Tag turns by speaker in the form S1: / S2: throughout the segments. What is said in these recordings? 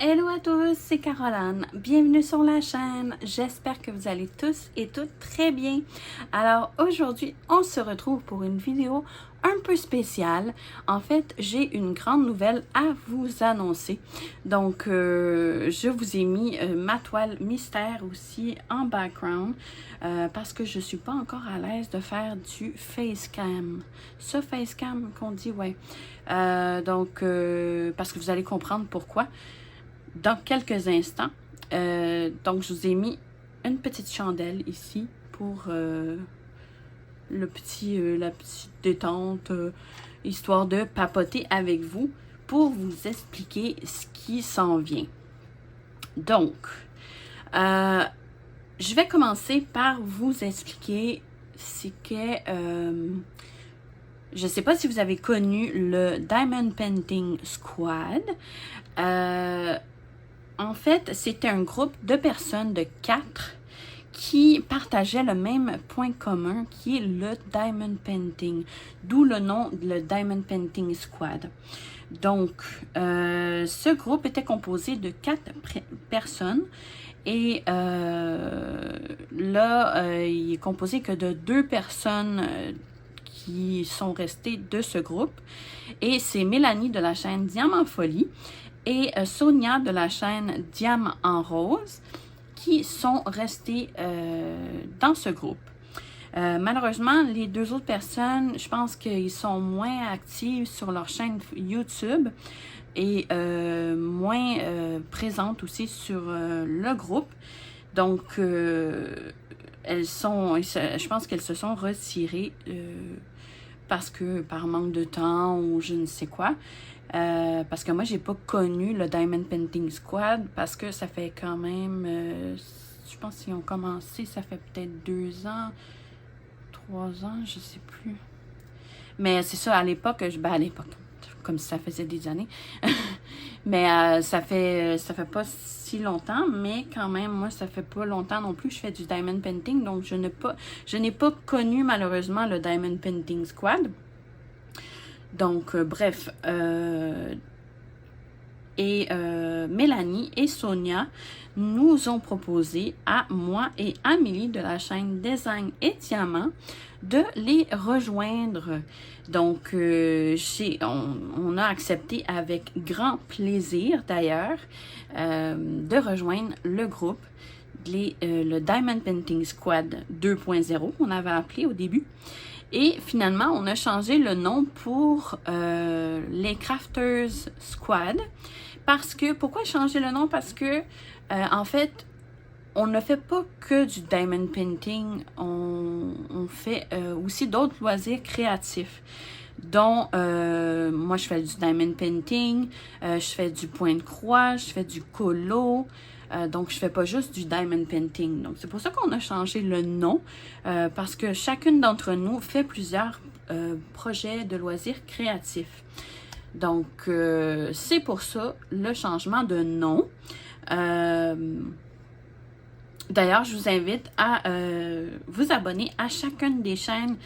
S1: Hello à tous, c'est Caroline. Bienvenue sur la chaîne. J'espère que vous allez tous et toutes très bien. Alors aujourd'hui, on se retrouve pour une vidéo un peu spéciale. En fait, j'ai une grande nouvelle à vous annoncer. Donc, je vous ai mis ma toile mystère aussi en background parce que je ne suis pas encore à l'aise de faire du facecam. Ce facecam qu'on dit, ouais. Parce que vous allez comprendre pourquoi dans quelques instants. Donc, je vous ai mis une petite chandelle ici pour la petite détente, histoire de papoter avec vous pour vous expliquer ce qui s'en vient. Donc, je vais commencer par vous expliquer ce qu'est... je ne sais pas si vous avez connu le Diamond Painting Squad. En fait, c'était un groupe de personnes de 4 qui partageaient le même point commun qui est le Diamond Painting, d'où le nom, le Diamond Painting Squad. Donc, ce groupe était composé de 4 personnes et il est composé que de 2 personnes qui sont restées de ce groupe. Et c'est Mélanie de la chaîne Diamant Folie et Sonia de la chaîne Diamant en Rose qui sont restées dans ce groupe. Malheureusement, les 2 autres personnes, je pense qu'ils sont moins actifs sur leur chaîne YouTube et moins présentes aussi sur le groupe. Donc, je pense qu'elles se sont retirées parce que par manque de temps ou je ne sais quoi. Parce que moi, j'ai pas connu le Diamond Painting Squad parce que ça fait quand même, je pense qu'ils ont commencé, ça fait peut-être 2 ans, 3 ans, je sais plus. Mais c'est ça, à l'époque, comme si ça faisait des années. Mais ça fait pas si longtemps, mais quand même, moi, ça fait pas longtemps non plus. Je fais du Diamond Painting, donc je n'ai pas connu malheureusement le Diamond Painting Squad. Donc, bref, Mélanie et Sonia nous ont proposé à moi et Amélie de la chaîne Design et Diamant de les rejoindre. Donc, on a accepté avec grand plaisir d'ailleurs de rejoindre le groupe, le Diamond Painting Squad 2.0 qu'on avait appelé au début. Et finalement, on a changé le nom pour les Crafters Squad. Pourquoi changer le nom? Parce que, en fait, on ne fait pas que du diamond painting. On fait aussi d'autres loisirs créatifs. Dont, moi, je fais du diamond painting, je fais du point de croix, je fais du colo. Donc, je fais pas juste du diamond painting. Donc, c'est pour ça qu'on a changé le nom, parce que chacune d'entre nous fait plusieurs projets de loisirs créatifs. Donc, c'est pour ça le changement de nom. D'ailleurs, je vous invite à vous abonner à chacune des chaînes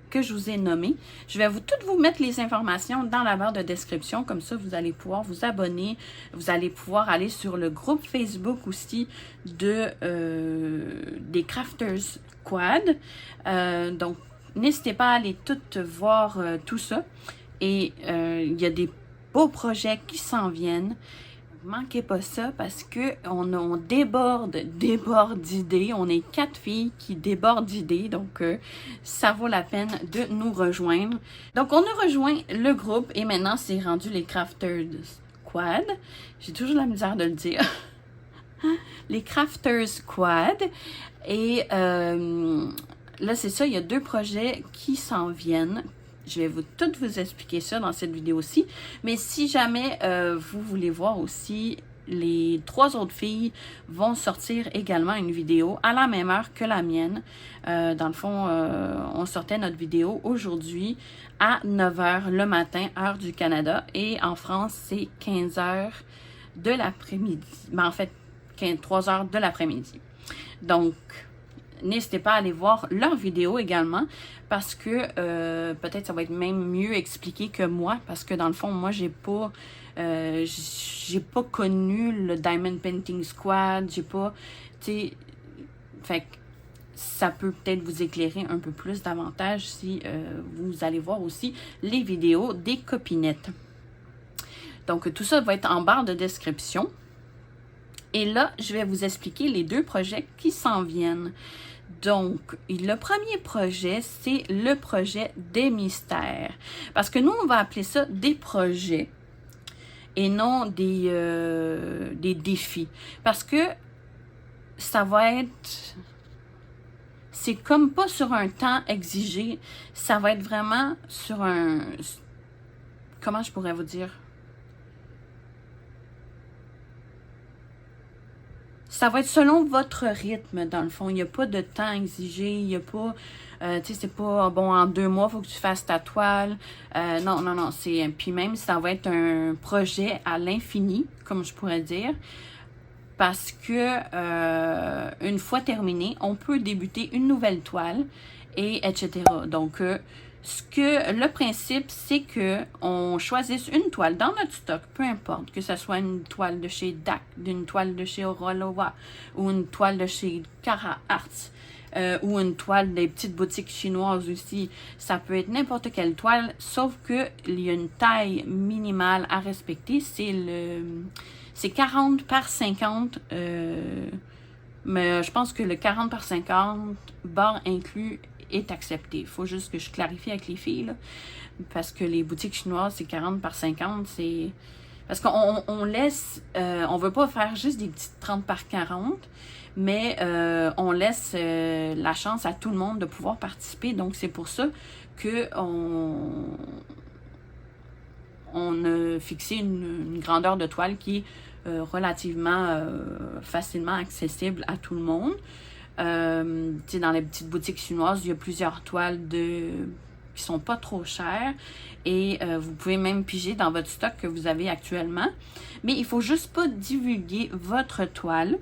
S1: que je vous ai nommées. Je vais toutes vous mettre les informations dans la barre de description. Comme ça, vous allez pouvoir vous abonner. Vous allez pouvoir aller sur le groupe Facebook aussi des Crafters Squad. Donc, n'hésitez pas à aller toutes voir tout ça. Et il y a des beaux projets qui s'en viennent. Manquez pas ça parce que on déborde d'idées. On est 4 filles qui débordent d'idées, donc ça vaut la peine de nous rejoindre. Donc on a rejoint le groupe et maintenant c'est rendu les Crafters Squad. J'ai toujours la misère de le dire. Les Crafters Squad. Et là c'est ça, il y a 2 projets qui s'en viennent. Je vais toutes vous expliquer ça dans cette vidéo-ci. Mais si jamais vous voulez voir aussi, les 3 autres filles vont sortir également une vidéo à la même heure que la mienne. Dans le fond, on sortait notre vidéo aujourd'hui à 9 h le matin, heure du Canada. Et en France, c'est 15 h de l'après-midi. Ben, en fait, 3 h de l'après-midi. Donc, n'hésitez pas à aller voir leurs vidéos également parce que peut-être ça va être même mieux expliqué que moi parce que dans le fond, moi, j'ai pas connu le Diamond Painting Squad, j'ai pas, tu sais, fait que ça peut peut-être vous éclairer un peu plus davantage si vous allez voir aussi les vidéos des copinettes. Donc, tout ça va être en barre de description. Et là, je vais vous expliquer les 2 projets qui s'en viennent. Donc, le premier projet, c'est le projet des mystères. Parce que nous, on va appeler ça des projets et non des défis. Parce que ça va être... C'est comme pas sur un temps exigé, ça va être vraiment sur un... Comment je pourrais vous dire? Ça va être selon votre rythme, dans le fond. Il n'y a pas de temps exigé, il n'y a pas... tu sais, c'est pas, bon, en 2 mois, il faut que tu fasses ta toile. Non, non, non. Puis même, ça va être un projet à l'infini, comme je pourrais dire. Parce que une fois terminé, on peut débuter une nouvelle toile, et etc. Donc, le principe, c'est que on choisisse une toile dans notre stock, peu importe, que ce soit une toile de chez DAC, une toile de chez Rolova, ou une toile de chez Cara Arts, ou une toile des petites boutiques chinoises aussi. Ça peut être n'importe quelle toile, sauf qu'il y a une taille minimale à respecter, c'est 40 par 50, mais je pense que le 40 par 50, barre inclus, est accepté. Il faut juste que je clarifie avec les filles, là, parce que les boutiques chinoises, c'est 40 par 50, c'est... Parce qu'on laisse... on veut pas faire juste des petites 30 par 40, mais on laisse la chance à tout le monde de pouvoir participer. Donc, c'est pour ça qu'on a fixé une grandeur de toile qui est relativement facilement accessible à tout le monde. Dans les petites boutiques chinoises, il y a plusieurs toiles qui sont pas trop chères et vous pouvez même piger dans votre stock que vous avez actuellement. Mais il faut juste pas divulguer votre toile.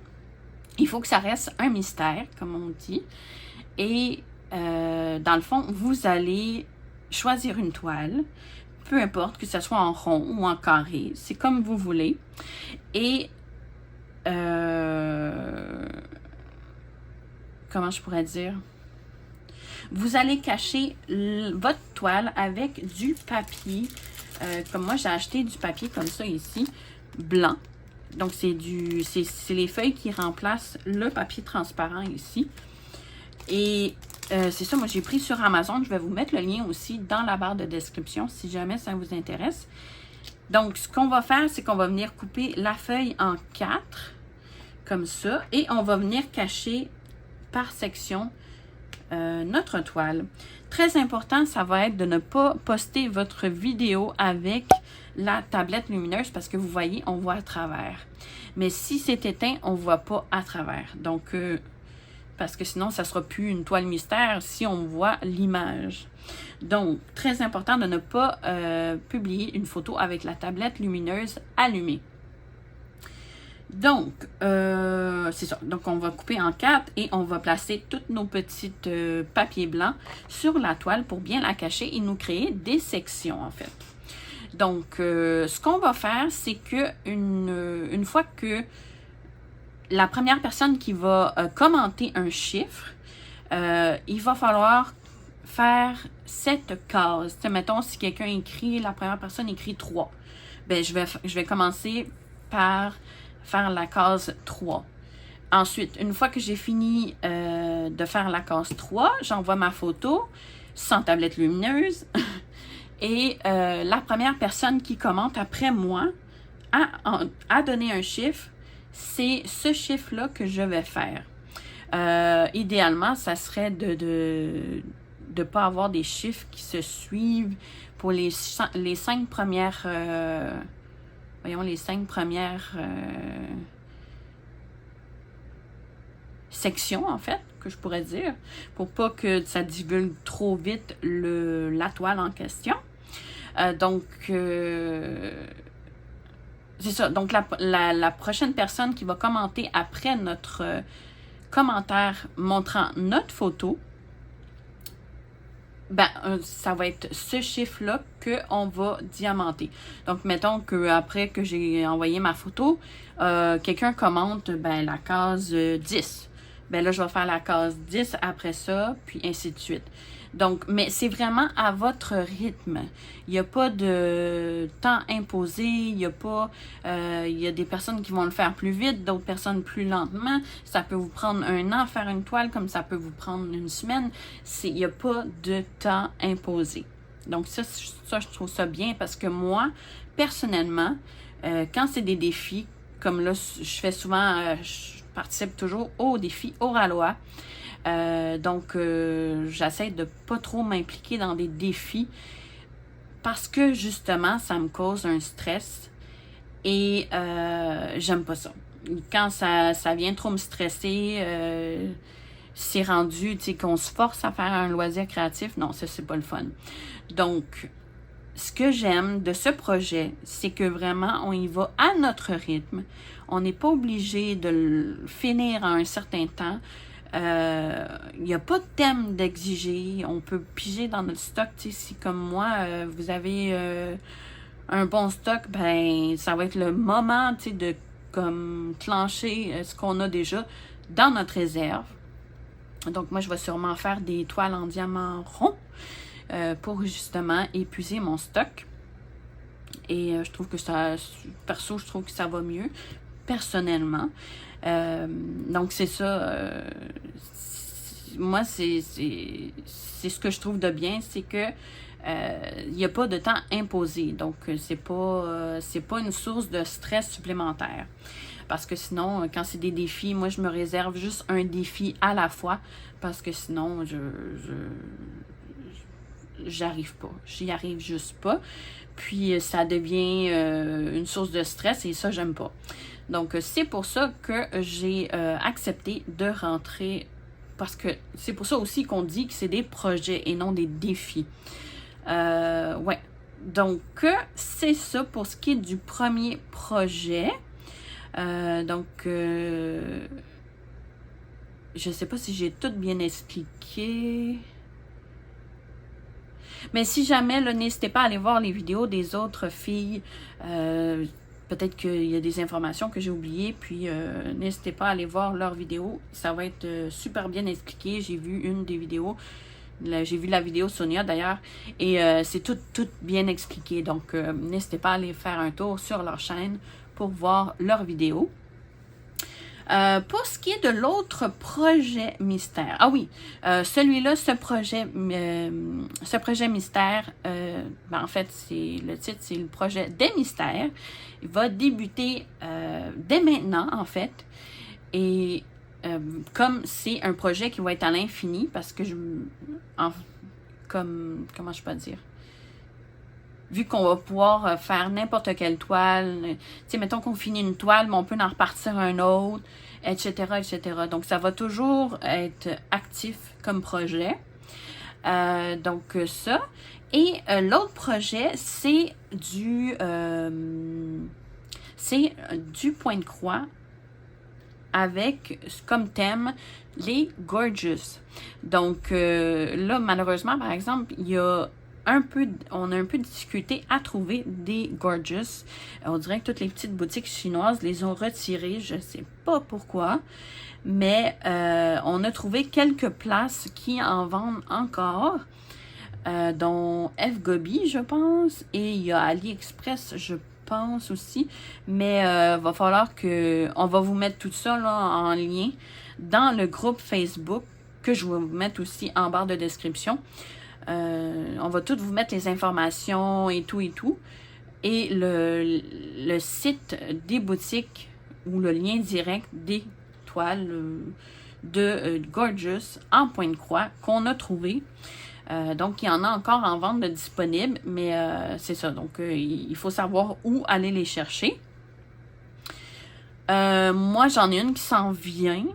S1: Il faut que ça reste un mystère, comme on dit. Et dans le fond, vous allez choisir une toile, peu importe que ce soit en rond ou en carré, c'est comme vous voulez. Et comment je pourrais dire? Vous allez cacher votre toile avec du papier. Comme moi, j'ai acheté du papier comme ça ici, blanc. Donc, c'est les feuilles qui remplacent le papier transparent ici. Et c'est ça, moi, j'ai pris sur Amazon. Je vais vous mettre le lien aussi dans la barre de description si jamais ça vous intéresse. Donc, ce qu'on va faire, c'est qu'on va venir couper la feuille en 4, comme ça. Et on va venir cacher par section notre toile. Très important, ça va être de ne pas poster votre vidéo avec la tablette lumineuse parce que vous voyez, on voit à travers. Mais si c'est éteint, on ne voit pas à travers. Donc, parce que sinon, ça ne sera plus une toile mystère si on voit l'image. Donc, très important de ne pas publier une photo avec la tablette lumineuse allumée. Donc, c'est ça. Donc, on va couper en 4 et on va placer toutes nos petites papiers blancs sur la toile pour bien la cacher et nous créer des sections, en fait. Donc, ce qu'on va faire, c'est que une fois que la première personne qui va commenter un chiffre, il va falloir faire 7 cases. T'sais, mettons, si quelqu'un écrit, la première personne écrit 3, ben, je vais commencer par faire la case 3. Ensuite, une fois que j'ai fini de faire la case 3, j'envoie ma photo sans tablette lumineuse et la première personne qui commente après moi a donné un chiffre. C'est ce chiffre-là que je vais faire. Idéalement, ça serait de ne pas avoir des chiffres qui se suivent pour les 5 premières... voyons, les 5 premières sections, en fait, que je pourrais dire, pour pas que ça divulgue trop vite la toile en question. Donc, c'est ça. Donc, la prochaine personne qui va commenter après notre commentaire montrant notre photo, ben, ça va être ce chiffre-là qu'on va diamanter. Donc, mettons qu'après que j'ai envoyé ma photo, quelqu'un commente ben, la case 10. Ben là, je vais faire la case 10 après ça, puis ainsi de suite. Donc, mais c'est vraiment à votre rythme. Il n'y a pas de temps imposé, il y a des personnes qui vont le faire plus vite, d'autres personnes plus lentement. Ça peut vous prendre 1 an faire une toile, comme ça peut vous prendre 1 semaine. Il n'y a pas de temps imposé. Donc ça, je trouve ça bien parce que moi, personnellement, quand c'est des défis, comme là, je fais souvent, je participe toujours aux défis Oralois. Donc, j'essaie de pas trop m'impliquer dans des défis parce que, justement, ça me cause un stress et j'aime pas ça. Quand ça vient trop me stresser, c'est rendu, tu sais, qu'on se force à faire un loisir créatif. Non, ça, c'est pas le fun. Donc, ce que j'aime de ce projet, c'est que vraiment, on y va à notre rythme. On n'est pas obligé de le finir à un certain temps. Il n'y a pas de thème d'exiger. On peut piger dans notre stock. Si comme moi, vous avez un bon stock, ben ça va être le moment de comme clencher ce qu'on a déjà dans notre réserve. Donc moi, je vais sûrement faire des toiles en diamant rond pour justement épuiser mon stock. Et je trouve que perso, je trouve que ça va mieux, personnellement. Donc, c'est ça. Moi, c'est ce que je trouve de bien, c'est que il n'y a pas de temps imposé. Donc, c'est pas une source de stress supplémentaire. Parce que sinon, quand c'est des défis, moi, je me réserve juste un défi à la fois. Parce que sinon, j'arrive pas. J'y arrive juste pas. Puis, ça devient une source de stress et ça, j'aime pas. Donc, c'est pour ça que j'ai accepté de rentrer, parce que c'est pour ça aussi qu'on dit que c'est des projets et non des défis. Ouais. Donc, c'est ça pour ce qui est du premier projet. Donc, je sais pas si j'ai tout bien expliqué. Mais si jamais, là, n'hésitez pas à aller voir les vidéos des autres filles. Peut-être qu'il y a des informations que j'ai oubliées, puis n'hésitez pas à aller voir leurs vidéos. Ça va être super bien expliqué. J'ai vu une des vidéos. J'ai vu la vidéo Sonia d'ailleurs. Et c'est tout bien expliqué. Donc, n'hésitez pas à aller faire un tour sur leur chaîne pour voir leurs vidéos. Pour ce qui est de l'autre projet mystère, ah oui, celui-là, ce projet mystère, ben en fait, le titre, c'est le projet des mystères. Il va débuter dès maintenant, en fait. Et comme c'est un projet qui va être à l'infini, parce que comment je peux dire? Vu qu'on va pouvoir faire n'importe quelle toile, tu sais, mettons qu'on finit une toile, mais on peut en repartir un autre, etc., etc. Donc, ça va toujours être actif comme projet. Donc, ça. Et l'autre projet, c'est du point de croix avec comme thème les gorgeous. Donc, là, malheureusement, par exemple, on a un peu de difficulté à trouver des gorgeous. On dirait que toutes les petites boutiques chinoises les ont retirées. Je ne sais pas pourquoi. Mais on a trouvé quelques places qui en vendent encore. Dont F-Gobi, je pense. Et il y a AliExpress, je pense aussi. Mais va falloir on va vous mettre tout ça là, en lien dans le groupe Facebook que je vais vous mettre aussi en barre de description. On va tout vous mettre les informations et tout et tout. Et le site des boutiques ou le lien direct des toiles de Gorgeous en point de croix qu'on a trouvé. Donc, il y en a encore en vente de disponibles, mais c'est ça. Donc, il faut savoir où aller les chercher. Moi, j'en ai une qui s'en vient.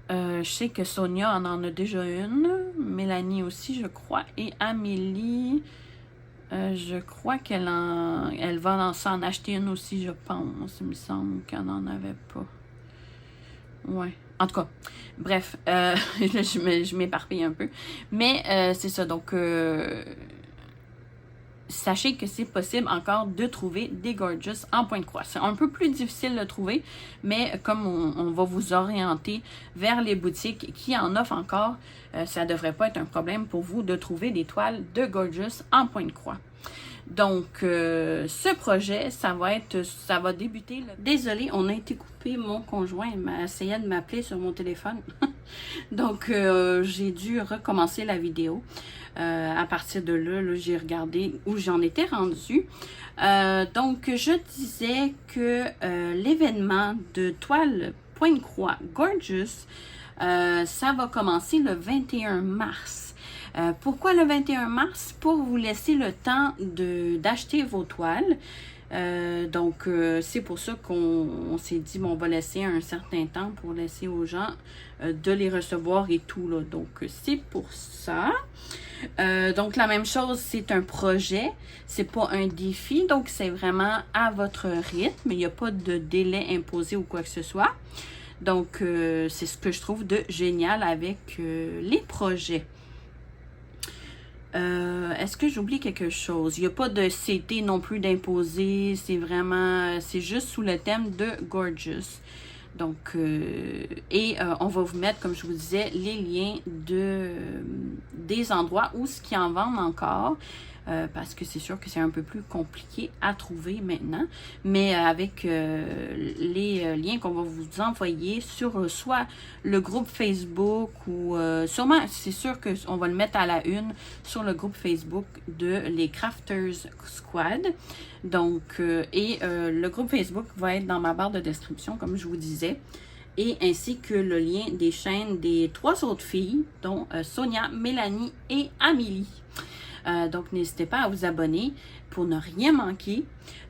S1: Je sais que Sonia en a déjà une. Mélanie aussi, je crois. Et Amélie, je crois qu'elle va en acheter une aussi, je pense. Il me semble qu'elle n'en avait pas. Ouais. En tout cas, bref, je m'éparpille un peu. Mais c'est ça, donc sachez que c'est possible encore de trouver des Gorgeous en point de croix. C'est un peu plus difficile de trouver, mais comme on va vous orienter vers les boutiques qui en offrent encore, ça ne devrait pas être un problème pour vous de trouver des toiles de Gorgeous en point de croix. Donc, ce projet, ça va débuter. Désolée, on a été coupé. Mon conjoint essayait de m'appeler sur mon téléphone. Donc, j'ai dû recommencer la vidéo. À partir de là, j'ai regardé où j'en étais rendue. Donc, je disais que l'événement de toile Point Croix Gorgeous, ça va commencer le 21 mars. Pourquoi le 21 mars? Pour vous laisser le temps d'acheter vos toiles. Donc, c'est pour ça qu'on s'est dit, bon, on va laisser un certain temps pour laisser aux gens de les recevoir et tout, là. Donc, c'est pour ça. Donc, la même chose, c'est un projet, c'est pas un défi, donc c'est vraiment à votre rythme. Il n'y a pas de délai imposé ou quoi que ce soit. Donc, c'est ce que je trouve de génial avec les projets. Est-ce que j'oublie quelque chose? Il n'y a pas de CT non plus d'imposer. C'est vraiment, c'est juste sous le thème de Gorgeous. Donc, on va vous mettre, comme je vous disais, les liens des endroits où ce qui en vendent encore. Parce que c'est sûr que c'est un peu plus compliqué à trouver maintenant. Mais avec les liens qu'on va vous envoyer sur soit le groupe Facebook ou sûrement, c'est sûr qu'on va le mettre à la une sur le groupe Facebook de les Crafters Squad. Donc, le groupe Facebook va être dans ma barre de description, comme je vous disais. Et ainsi que le lien des chaînes des 3 autres filles, dont Sonia, Mélanie et Amélie. Donc, n'hésitez pas à vous abonner pour ne rien manquer.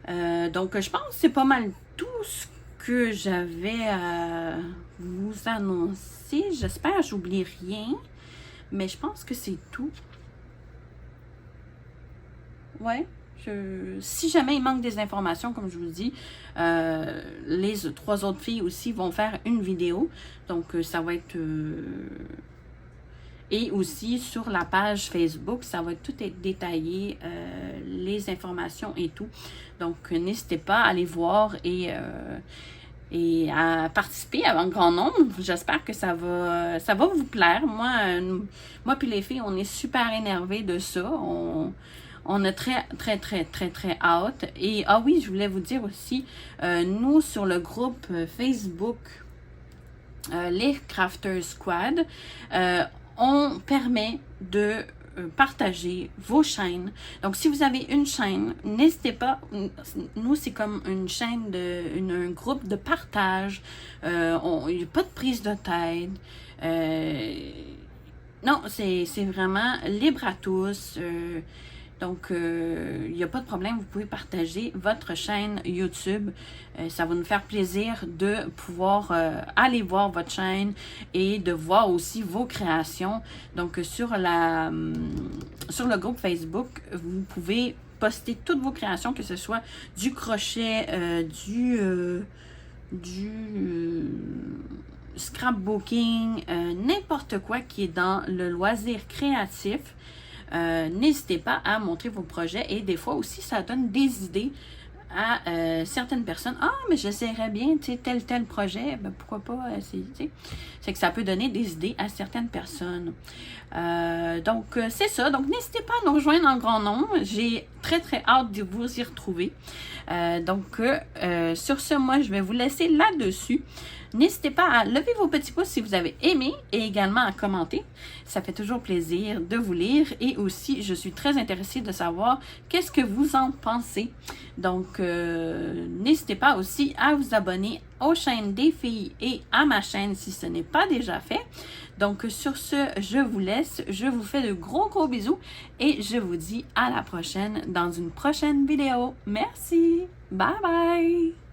S1: Donc, je pense que c'est pas mal tout ce que j'avais à vous annoncer. J'espère que j'oublie rien, mais je pense que c'est tout. Ouais. Si jamais il manque des informations, comme je vous dis, les 3 autres filles aussi vont faire une vidéo. Donc, ça va être... Et aussi, sur la page Facebook, ça va tout être détaillé, les informations et tout. Donc, n'hésitez pas à aller voir et à participer en grand nombre. J'espère que ça va vous plaire. Moi puis les filles, on est super énervés de ça. On a très hâte. Et, ah oui, je voulais vous dire aussi, nous, sur le groupe Facebook, les Crafters Squad, on permet de partager vos chaînes. Donc, si vous avez une chaîne, n'hésitez pas. Nous, c'est comme une chaîne, un groupe de partage. Il n'y a pas de prise de tête. Non, c'est vraiment libre à tous. Donc, il n'y a pas de problème, vous pouvez partager votre chaîne YouTube. Ça va nous faire plaisir de pouvoir aller voir votre chaîne et de voir aussi vos créations. Donc, sur le groupe Facebook, vous pouvez poster toutes vos créations, que ce soit du crochet, du scrapbooking, n'importe quoi qui est dans le loisir créatif. N'hésitez pas à montrer vos projets et des fois aussi ça donne des idées à certaines personnes. Ah, mais j'essaierais bien, tu sais, tel projet, ben pourquoi pas essayer, tu sais. C'est que ça peut donner des idées à certaines personnes. Donc, c'est ça. Donc, n'hésitez pas à nous rejoindre en grand nombre. J'ai très hâte de vous y retrouver. Sur ce, moi, je vais vous laisser là-dessus. N'hésitez pas à lever vos petits pouces si vous avez aimé et également à commenter. Ça fait toujours plaisir de vous lire et aussi, je suis très intéressée de savoir qu'est-ce que vous en pensez. Donc, n'hésitez pas aussi à vous abonner aux chaînes des filles et à ma chaîne si ce n'est pas déjà fait. Donc, sur ce, je vous laisse. Je vous fais de gros bisous et je vous dis à la prochaine dans une prochaine vidéo. Merci! Bye bye!